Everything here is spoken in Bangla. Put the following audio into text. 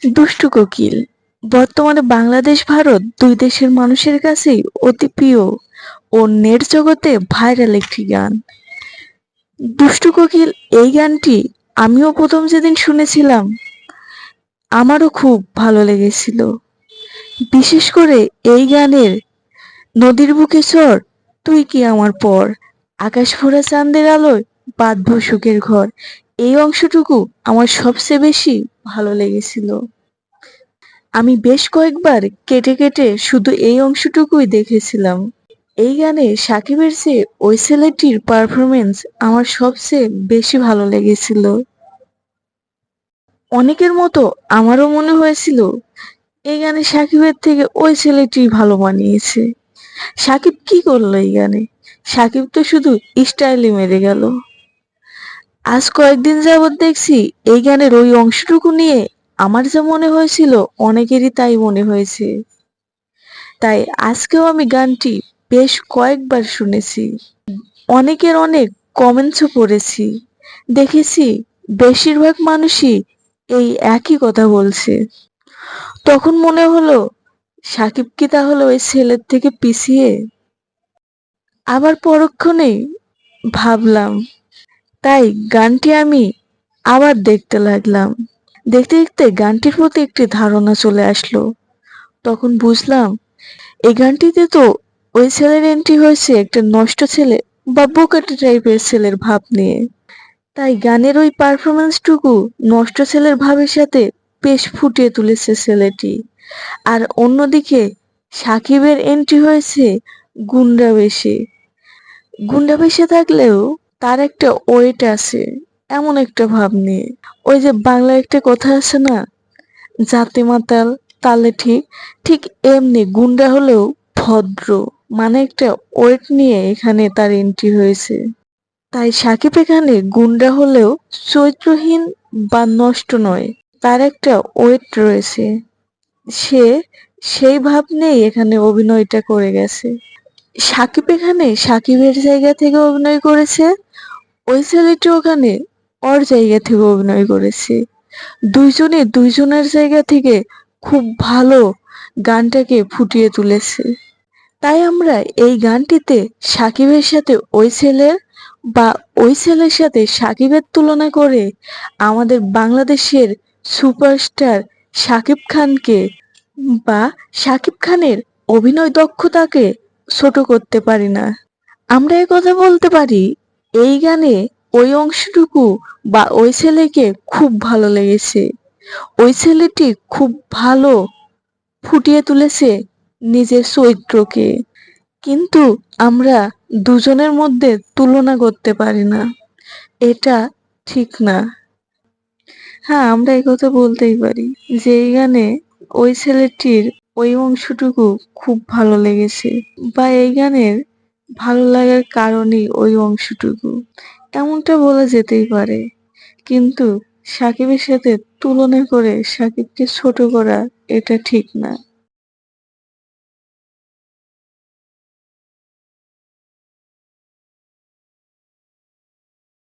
দুষ্টু কোকিল বর্তমানে বাংলাদেশ ভারত দুই দেশের মানুষের কাছেই অতি প্রিয় ও নেট জগতে ভাইরাল একটি গান। দুষ্টু কোকিল এই গানটি আমিও প্রথম যেদিন শুনেছিলাম আমারও খুব ভালো লেগেছিল। বিশেষ করে এই গানের নদীর বুকে চর, তুই কি আমার পর, আকাশ ভরা চাঁদের আলোয় বাঁধবো সুখের ঘর, এই অংশটুকু আমার সবচেয়ে বেশি ভালো লেগেছিল। আমি বেশ কয়েকবার কেটে কেটে শুধু এই অংশটুকুই দেখেছিলাম। এই গানে সাকিবের চেয়ে ওই ছেলেটির পারফরমেন্স আমার সবচেয়ে বেশি ভালো লেগেছিল। অনেকের মতো আমারও মনে হয়েছিল এই গানে সাকিবের থেকে ওই ছেলেটি ভালো মানিয়েছে। সাকিব কি করলো এই গানে? সাকিব তো শুধু স্টাইলে মেরে গেল। আজ কয়েকদিন যাবৎ দেখছি এই গানের ওই অংশটুকু নিয়ে আমার যা মনে হয়েছিল অনেকেরই তাই মনে হয়েছে। তাই আজকেও আমি গানটি বেশ কয়েকবার শুনেছি। অনেকের অনেক কমেন্টসও পড়েছি। দেখেছি বেশিরভাগ মানুষই এই একই কথা বলছে। তখন মনে হলো সাকিব কি তাহলে ওই ছেলের থেকে পিছিয়ে? আবার পরক্ষণেই ভাবলাম, তাই গানটি আমি আবার দেখতে লাগলাম। দেখতে দেখতে গানটির প্রতি একটি ধারণা চলে আসলো। তখন বুঝলাম এই গানটিতে তো ওই ছেলের এন্ট্রি হয়েছে একটা নষ্ট ছেলে বা বোকাটে টাইপের ছেলের ভাব নিয়ে। তাই গানের ওই পারফরমেন্সটুকু নষ্ট ছেলের ভাবের সাথে বেশ ফুটিয়ে তুলেছে ছেলেটি। আর অন্যদিকে সাকিবের এন্ট্রি হয়েছে গুন্ডা বেশে। গুন্ডা বেশে থাকলেও তার একটা ওয়েট আছে, এমন একটা ভাব নিয়ে। ওই যে বাংলায় একটা কথা আছে না, জাতে মাতাল তালে ঠিক, ঠিক এমনি গুন্ডা হলেও ভদ্র, মানে একটা ওয়েট নিয়ে এখানে তার এন্ট্রি হয়েছে। তাই সাকিব এখানে গুন্ডা হলেও চরিত্রহীন বা নষ্ট নয়, তার একটা ওয়েট রয়েছে। সে সেই ভাব নিয়েই এখানে অভিনয়টা করে গেছে। সাকিব এখানে সাকিবের জায়গা থেকে অভিনয় করেছে, ওই ছেলেটি ওখানে ওর জায়গা থেকে অভিনয় করেছে। দুইজনে দুইজনের জায়গা থেকে খুব ভালো গানটাকে ফুটিয়ে তুলেছে। তাই আমরা এই গানটিতে সাকিবের সাথে ওই ছেলের বা ওই ছেলের সাথে সাকিবের তুলনা করে আমাদের বাংলাদেশের সুপারস্টার শাকিব খানকে বা শাকিব খানের অভিনয় দক্ষতাকে ছোট করতে পারি না। আমরা একথা বলতে পারি এই গানে ওই অংশটুকু বা ওই ছেলেকে খুব ভালো লেগেছে। ওই ছেলেটি খুব ভালো ফুটিয়ে তুলেছে নিজের চরিত্রকে। কিন্তু আমরা দুজনের মধ্যে তুলনা করতে পারি না। এটা ঠিক না। হ্যাঁ, আমরা একথা বলতেই পারি যে এই গানে ওই ছেলেটির ওই অংশটুকু খুব ভালো লেগেছে বা এই গানের ভালো লাগার কারণই ওই অংশটুকু, এমনটা বলা যেতেই পারে। কিন্তু সাকিবের সাথে তুলনা করে সাকিবকে ছোট করা এটা ঠিক না।